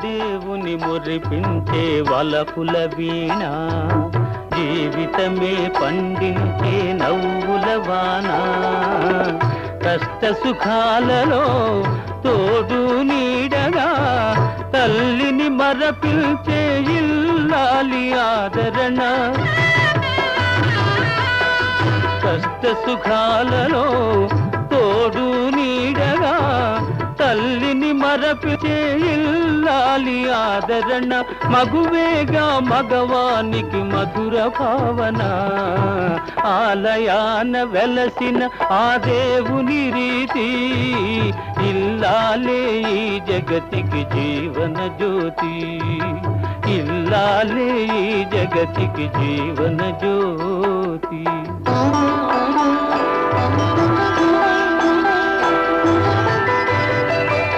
దేవుని మురిపించే వలపుల వీణ, జీవితమే పండించే నవ్వుల వాన. కష్ట సుఖాలలో తోడు నీడగా తల్లిని మరపిల్చే ఇల్లాలి ఆదరణ. కష్ట సుఖాలలో తోడు నీడగా తల్లిని మరపిల్చే ఇల్లాలి ఆదరణ. మగువేగా మగవానికి మధుర భావన, ఆలయాన వెలసిన ఆ దేవుని రీతి. ఇల్లాలే ఈ జగతికి జీవన జ్యోతి, ఇల్లాలే ఈ జగతికి జీవన జ్యోతి.